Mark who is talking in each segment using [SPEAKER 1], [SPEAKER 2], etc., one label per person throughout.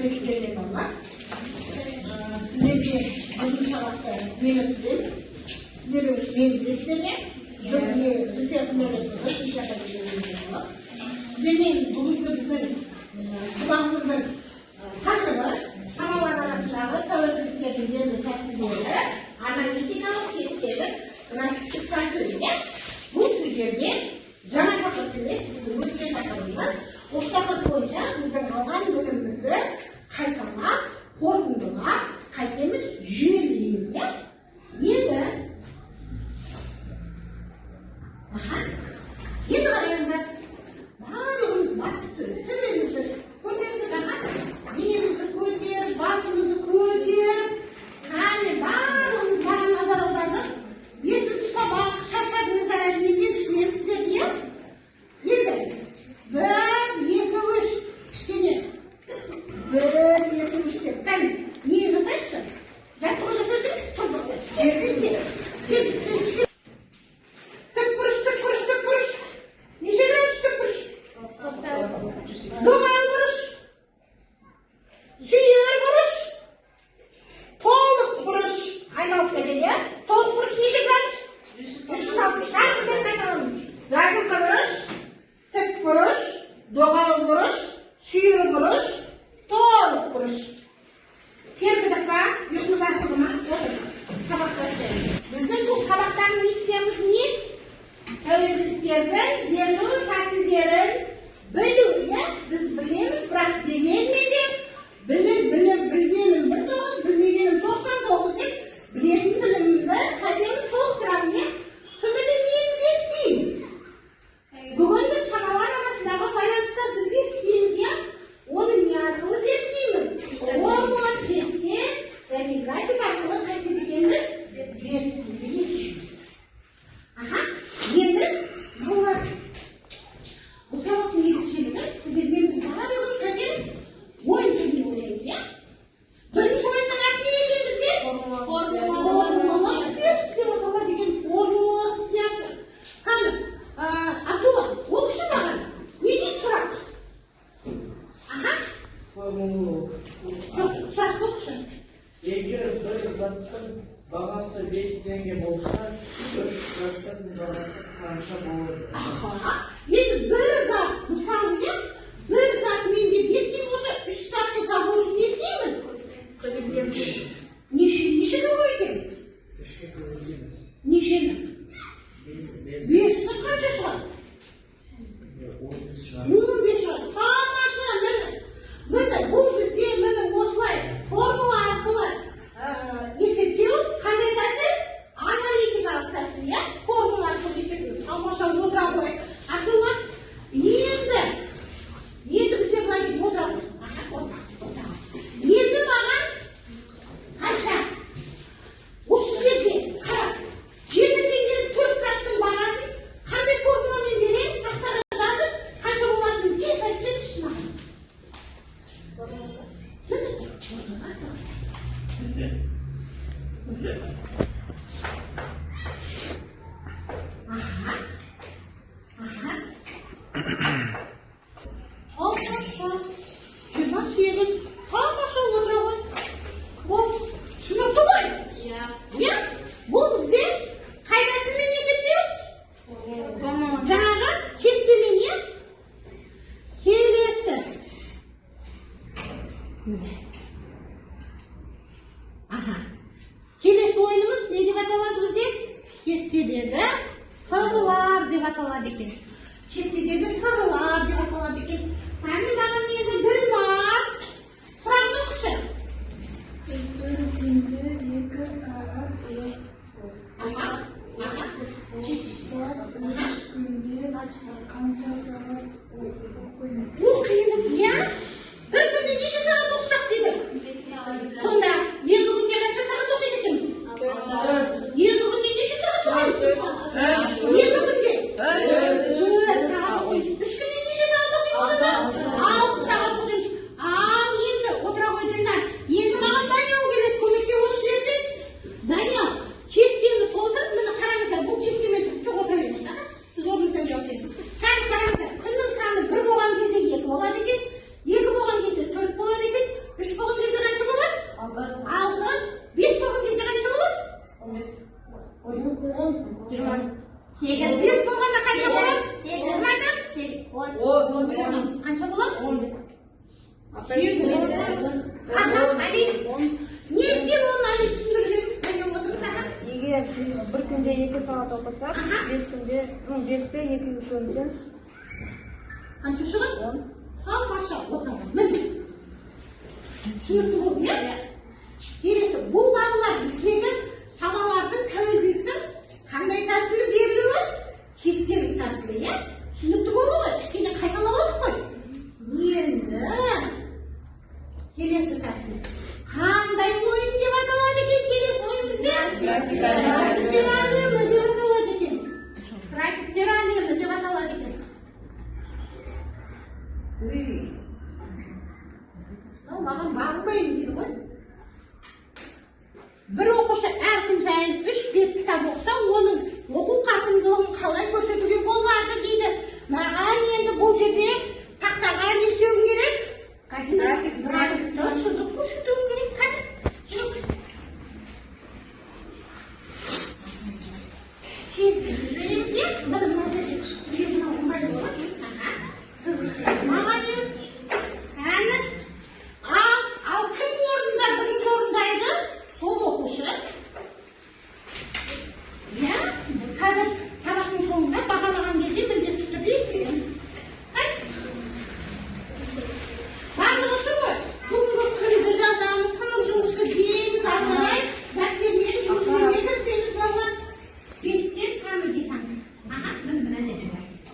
[SPEAKER 1] Selametizlerle bunlar. Size bir bugün sabahta yönettim. Size bir meclisleri, Zülfiye Pınar'ın size ben bugünkü bizim sabahımızın takımı şamalar arasındağı tavırlıkların yerini tasdik ediyorlar. Analitikалық testleri praktикасы bu sizlerge жаңа тақырып емес, біздің өткен тақырыбымыз. Осы тақырып бойынша біздің алған бөлімімізді қайталап, қорытындылап, қайтеміз жүйелейміз. Енді қараңыздар, барлығымыз басып төбемізді көтерді, денемізді көтеріп, басымызды көтеріп, барлығымыз маған назар аудардық. Бесінші сабақ, шаршадыңыздар әлменен түсінеміздер де. Енді, 1, 2, 3, кішкене. 1, 2, 3 деп. Бән, не жасайықшы? Жаттығу жасайықшы, тұрдық. Жерді. Тік бұрыш. Неше градус тік бұрыш? Доғал бұрыш. Сүйер бұрыш. Толық бұрыш. Айналып келеді. Толық бұрыш неше градус? 360. Артымен қайталамыз. Жазыңқы бұрыш, тік бұрыш, доғал бұрыш, сүйір бұрыш, толық бұрыш. Сердедік па? Ұйқымыз ашылды ма? Отыр. Сабақта істейміз. Біздің бұл сабақтағы миссиямыз не? Тәуелсіздіктердің берілу тәсілдерін білу. Біз білеміз, бірақ дегенмен де білгенім 19, білмегенім 99 деп білетін білімімді қайтемін толықтырамын. Сонда мен нені зерттеймін? Бүгін біз шамалар арасындағы байланыстарды зерттейміз. Оны не арқылы зерттейміз? Формула, тесттер және график арқылы қайтып екенбіз зерттейді екенбіз. Енді балалар, бұл сабақтың ерекшелігі сіздермен біз барлығымыз қайтеміз ойын түрінде ойлаймыз. Бірінші ойынның аты не екен бізге? Формулалар құпиясы деп аталады екен. Формулалар құпиясы. Қаны, Абдулла, оқышы маған. Не дейді сұрақ?
[SPEAKER 2] Формула.
[SPEAKER 1] Жоқ, сұрақты оқышы.
[SPEAKER 2] Егер бір заттың бағасы 5 теңге болса, бір заттың бағасы қанша болады?
[SPEAKER 1] Енді бір зат, мысалы, бір зат менде 5 теңге болса, 3 затты табу үшін не істеймін? Нешені көбейтемін?
[SPEAKER 2] 3-ке көбейтеміз.
[SPEAKER 1] Нешені? 5-ті қанша шығады?
[SPEAKER 2] 15 шығады.
[SPEAKER 1] 15 шығады. Тамаша, міне, бұл бізде осылай формула арқылы есептеу қандай тәсіл? Аналитикалық тәсіл, формула арқылы есептеу. Тамаша, отыра қойып. Абдулла, енді бізде былай деп отыра қойып. Енді маған қанша? Осы жерде қарап, 7 теңгелік 4 заттың бағасын қандай формуламен береміз? Тақтаға жазып, қанша болатынын тез айтып кетіңізші маған. Тамаша, 28. Тамаша, отыра ғой. Ол түсінікті ғой? Бұл бізде қай тәсілмен есептеу? Жаңағы кестемен, келесі. Келесі ойынымыз не деп аталады бізде? Кестедегі сырылар деп аталады екен. Кестедегі сырылар деп аталады екен. Маған енді бір бар. Сұрақты оқышы.
[SPEAKER 3] Bir günde 2 saat günde kança saat
[SPEAKER 1] оқимыз, бір күнде неше сағат оқысақ дейді? Сонда, 2 күнде қанша сағат оқиды екенбіз? 2 күнде неше сағат оқимыз? 2 күнде 4 сағат оқимыз. 3 күнде неше сағат оқимыз? Bes bo'lganda qancha bo'ladi? Qancha bo'ladi? Nega buni tushuntirib beramiz? Qancha o'tiribsiz?
[SPEAKER 4] Eğer bir günde 2 saat okusak, 5 günde 5'te 2 öğreneceğiz.
[SPEAKER 1] Qancha shug'ul? 10. Ha, maşallah. Mana. Tushunibdi bu, ya? Kelesi bu bolalar bizga samalarning tavhidning qanday ta'siri beriluvi? Kestelik ta'siri, ya? Tushunibdi bo'ldi? Kichkina qaytalab oldik. Endi kelesi ta'sir. Qanday o'yin deb ataladi ekan kelesi o'yinimizda? Grafik teralimi deb ataladi ekan. Grafik teralimi deb ataladi ekan. Uy. Mаған barmayın deydi ғой. Bir o'quvchi har kun sayin 3 bet kitob o'qisa, оның o'quv qarqindiligi qalay ko'rsatuga bo'ladi deydi. Mаған endi bu yerda taqtaga ne istewim kerak? Grafik suzib ko'rsatuim kerak. Qani? Siz bilingizmi? Mana bu narsa sizga nima qilmaydi bo'ladi? Siz ishlaysiz. Ma'noningiz qani? Al kim o'rnida birinchi o'rindaydi? Sol o'qishi. Ya, hozir sabaqning so'ngida baholagan кезде mendek tutib berasiz. Ba'zi o'tirib, bugungi kunda yozamiz, sinf жұмысы deymiz, aqalay, daftarmen жұмысga kirsangiz bolalar, betga sani desangiz. Aha, mana deydi.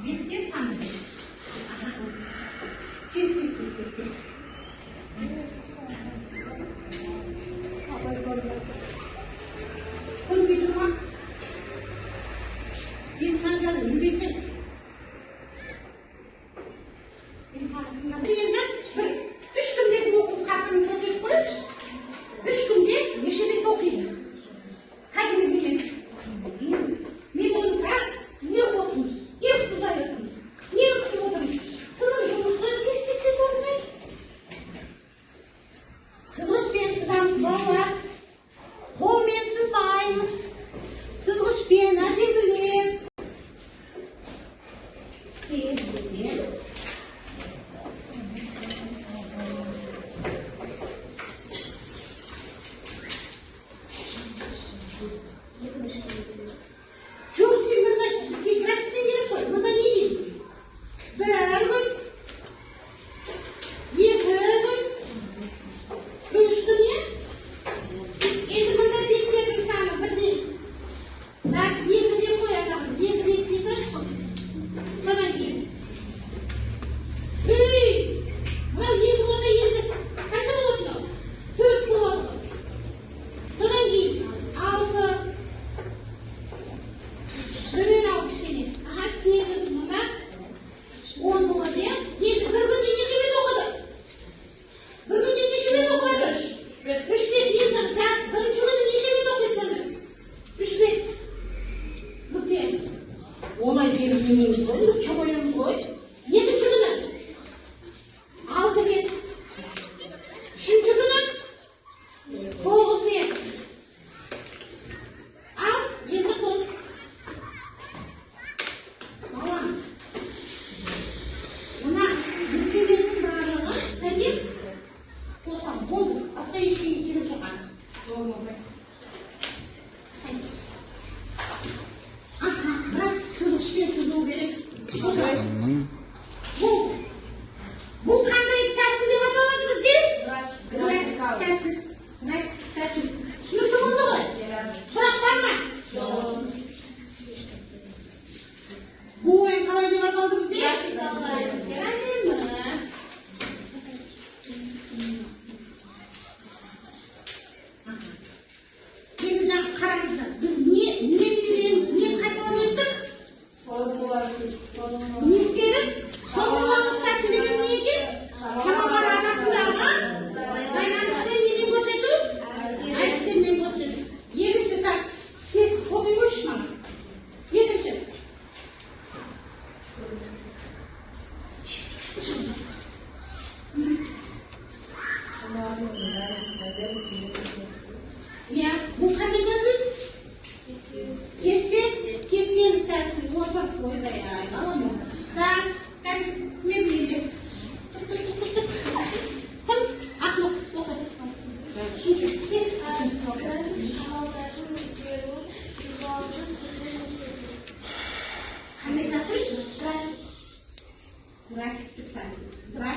[SPEAKER 1] Betga sani deydi. Aha. Tez. Kun bildirma. Bildirma lazım. Bildirsin. Endi bir 3 kundek o'quv qarqini ko'rsatib qo'yish. 3 kundek nechalik o'qiydi? Qani degan. Men o'tirib, ne o'qiymiz? Ne sizlar o'qiymiz? Ne kutib o'tiramiz? Sinf жұмысini tez o'rganamiz.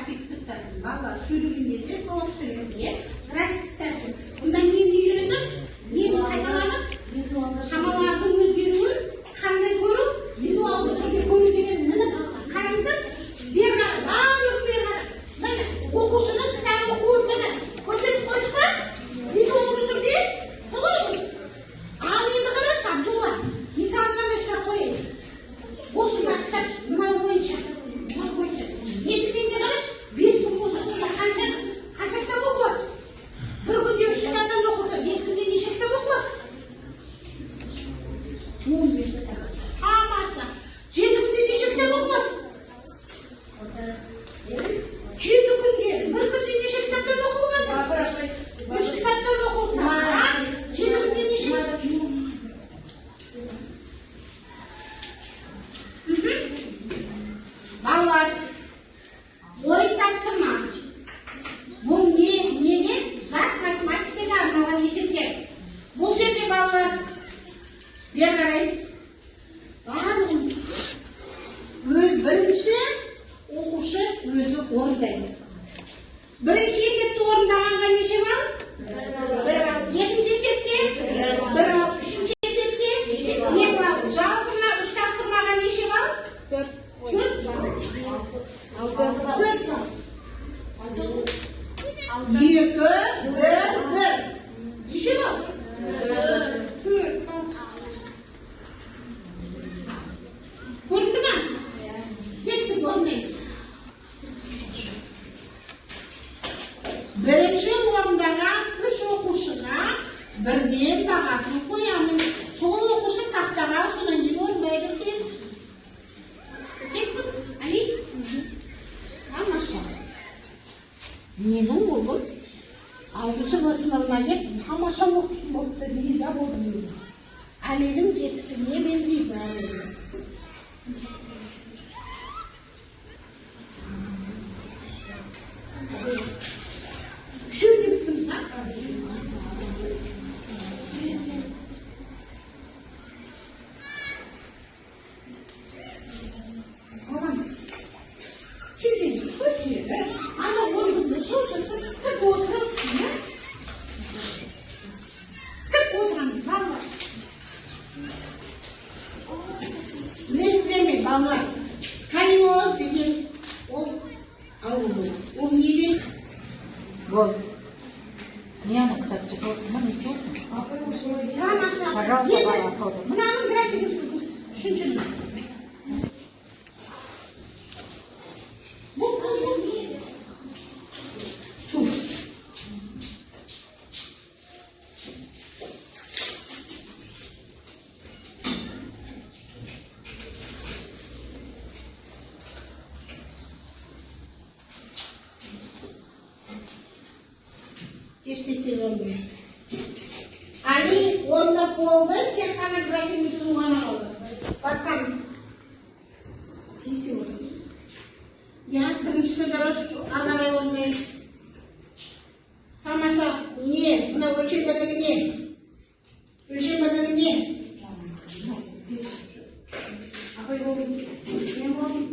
[SPEAKER 1] grafik tıktasın. Valla sürgünlerde soğuk sürgünlerde grafik tıktasın. Bunda neyini öğrendim? Neyini kaynalanıp? Şamalardın özgürlüğün kanday görüp, vizualda türlü görü degen mini karаңыздар. Bir gara, bарлық bir gara. Mana оқушының кітабын оқуын mana көрсетіп қойдық па? Визуалды түрде солай ғой. Ал енді қарашы Абдулла, мысалы қандай сұрақ қояйын. Осында кітап мынау бойынша. Енді менде қарашы, 5 күн болса сонда қанша кітап оқылады? Bir күнде 3 кітаптан оқылса, 5 күнде неше кітап оқылады? 15 кітап. Амасы. 7 күнде неше кітап оқылады? 7 күнде, 1 күнде неше кітаптан оқылады? 3 кітаптан оқылса, 7 күнде неше? Балалар, ойын тапсырма. Бұл неге? Жас математикаға арналған есептер. Бұл жерде балалар, бер қараймыз. Барлығымыз. Бірінші оқушы өзі орындайды. Бірінші есепті орындағанға неше балл? 1 балл. Екінші есепте 1 балл. Үшінші есепте 2 балл. Жалпына 3 тапсырмаға неше балл? 4 балл. 4 балл. 2, 1, 1. Неше балл? 4 балл. Көрінді ма? Кеттік орындаймыз. Бірінші орындаған 3 оқушыға бірден бағасын қоямын. Сол оқушы тақтаға содан кейін орындайды тез. Кеттік, Али? Тамаша. Менің ұлым 6-шы сыныбына кеп тамаша оқитын болыпты, риза болдым. Алидің жетістігіне мен риза болдым. Үшеуіне біттіңіз ба? Оған келден көтері, ана орынды шошытып, тік отырып, тік отырамыз, балалар. Білесіздер ме, балалар? Сколиоз деген ол ауру болады. Ол неден?
[SPEAKER 5] Вот. Мне она, кстати, вот,
[SPEAKER 1] Тамаша.
[SPEAKER 5] Пожалуйста,
[SPEAKER 1] Енді
[SPEAKER 5] балалар.
[SPEAKER 1] мынаның графигін сізіңіз үшіншіңіз. Бұл тур. Естествен орындаймыз. Али орындап болды, тек қана графигін сызу ғана қалды. Басқамыз. Естен отырмыз. Біріншісі дұрыс, ары қарай орындаймыз. Тамаша. Не? Мына өлшем бірлігі не? Өлшем бірлігі не? Апай болыңыз. Мен болдым.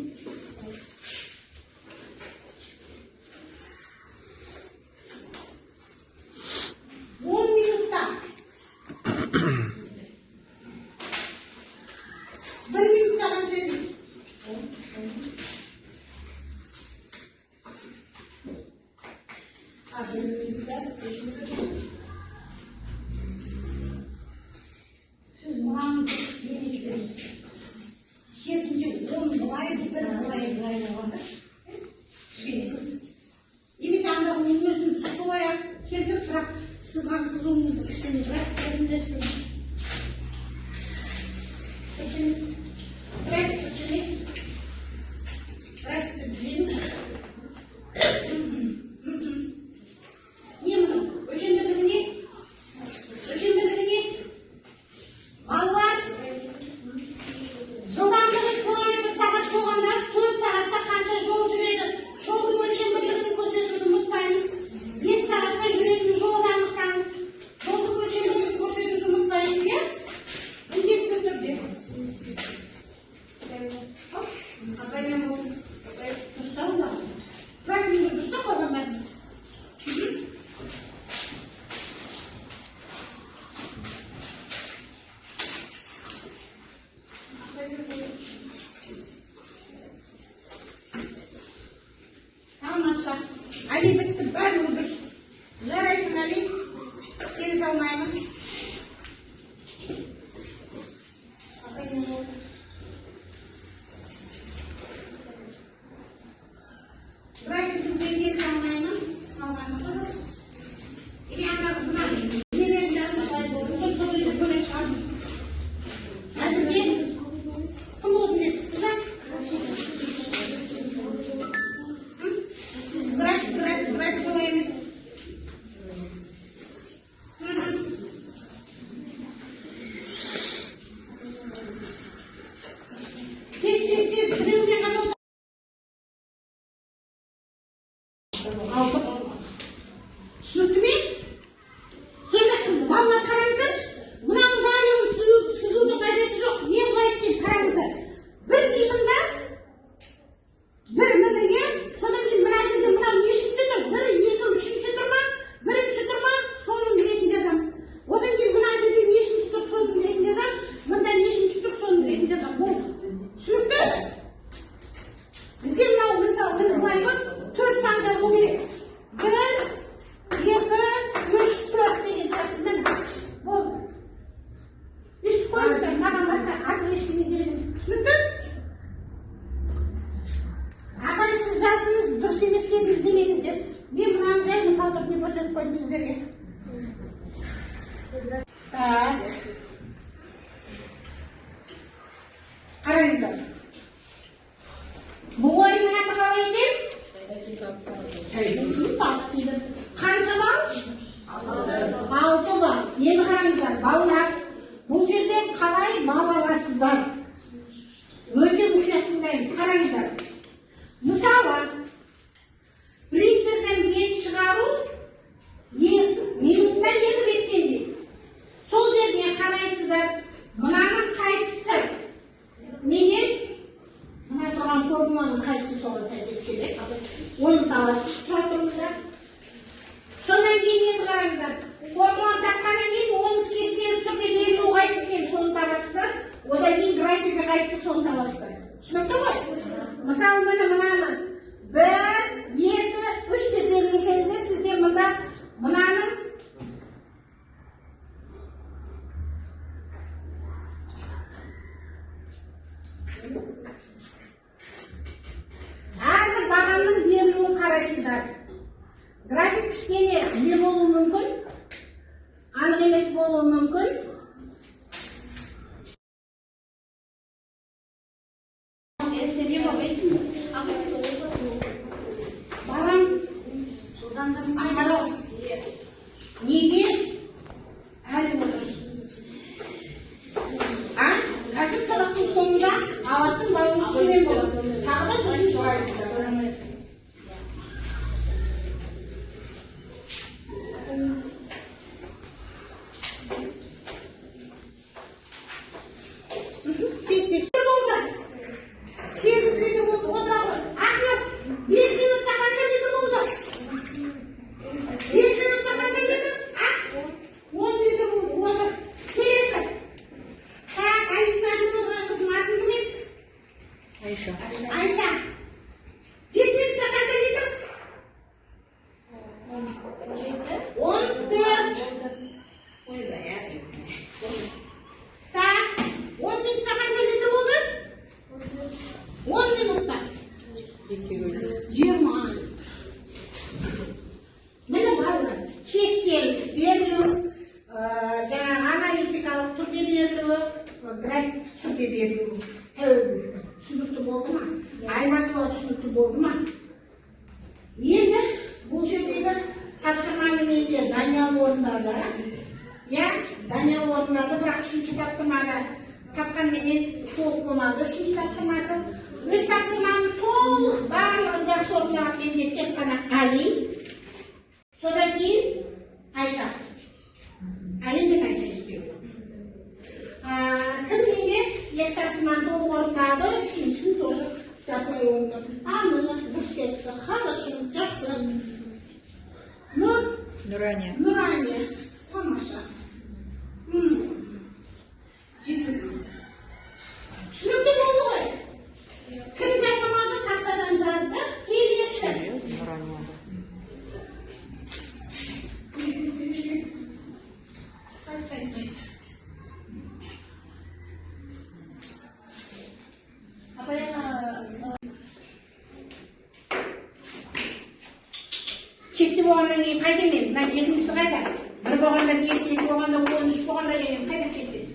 [SPEAKER 1] Siz mağanın ne istersiniz? Kesince onu bulay olanda. İyi sen de onun gözünü tutulaya kendin bırak. Sızgansız onunuzu işlemi bırak. Kendin hepsiniz. Hepsiniz. Bırak hepsiniz. Bırak hepsiniz. Niye bunu? Ölçümlerine ne? Ölçümlerine ne? Vallahi жылдамдығы километр сағат болғанда 4 сағатта қанша жол жүреді? Жолдың өлшем бірлігін көрсетуді ұмытпаңыз. 5 сағатта жүретін жолды анықтаңыз. Жолдың өлшем бірлігін көрсетуді ұмытпаңыз, иә? Міндетті түрде. Али бітті, бәрі дұрыс. Жарайсың, Али. Келе салмаймын. График бізбен келе салмаймын. Қалғаны дұрыс. Ильянаға бұнай. Менен жазып, бұл сөзді бөлек шығардым. Әзірге кім болып білетісіз ба? График бұл емес. Тез, біреуге ғана алты болмады. Түсінікті ме? Сонда қыз, балалар қараңыздаршы. Мынаның барлығын сызудың қажеті жоқ. Не былай істейді, қараңыздар. Бір деймін да, бір мінеге, содан кейін мына жерде мынау нешінші тұр? Бірі, екі, үшінші тұр ма? Бірінші тұр ма? Соның білетін жазам. Одан кейін мына жерде нешінші тұр? Соның білетін жазам. Мында нешінші тұр? Соның білетін жазам. Болды. Түсінікті? Бізге мынау мысалы міне былай ғой, 4 сан жазу керек. 1, 2, 3, 4 деген сияқты. Міне. Болды. Үстіп қойыңыздар, маған басқа артық ештеңе керек емес. Түсінікті? Апай, сіз жаздыңыз, дұрыс емес дедіңіз демеңіздер. Мен мынаны жай мысал түрінде көрсетіп қойдым сіздерге. Так. Қараңыздар. Бұл ойынның аты қалай екен? Сыныптап дейді. Қанша балл? 6 балл. Енді қараңыздар, балалар, бұл жерде қалай балл аласыздар? Өте мұқият тыңдаймыз. Қараңыздар. Мысалы, принтерден бет шығару минутта 2 беттен дейді. Сол жерге қарайсыздар. Мынаның қайсысы? Менен мына тұрған формуланың қайсысы соған сәйкес келеді? Оны табасыз. Тұра тұрыңыздар. Сонан кейін енді қараңыздар. Формуланы тапқаннан кейін оны кестелі түрде белгілеу қайсысы екен, соны табасыздар. Одан кейін графигі қайсысы, соны табасыздар. Түсінікті ғой? Мысалы, мынаны 1, 2, 3 деп белгілесеңіздер, сізде мында мынаның әрбір бағанның берілуін қарайсыздар. График кішкене не болуы мүмкін, анық емес болуы мүмкін. Балам, ағарау, неге әлі отырсың? Қазір сабақтың соңында алатын балыңыз төмен болады. Тағы да сосын шығарсыздар. Тез. Болды. 8 литр болды. Отыра ғой. Ахмет, 5 минутта қанша литр болды? 5 минутта қанша литр? 10 литр болды. Отыр. Келесі. Так, Алинаның отырған қызым атын кім еді? Айша. 7 минутта қанша литр? 14. Так, 10 минутта қанша литр болды? 10 минутта. 20. Міне балалар, кестелік берілу, жаңағы аналитикалық түрде берілу, график түрде берілу. Түсінікті болды ма? Айырмашылығы түсінікті болды ма? Енді бұл жердегі тапсырманы менде Даниял орындады. Даниял орындады, бірақ үшінші тапсырмада тапқанменен толық болмады. Үшінші тапсырмасы, үш тапсырманы толық барлығын жақсы орындаған менде тек қана Али, содан кейін Айша. Али мен Айша екеуі. Кім менде екі тапсырманы толық орындады, үшіншісін тоже жартылай орындады. Міне дұрыс кетті. Хорошо, жақсы. Нұрания. Тамаша. Түсінікті болды ғой? Кім жасамады, тақтадан жазды, келесі. Kesti bo'lgandan keyin qayda men? Ikkinchisi qayda? Bir bo'lganda 5, ikki bo'lganda 10, 3 bo'lganda keyin qayda kestisiz?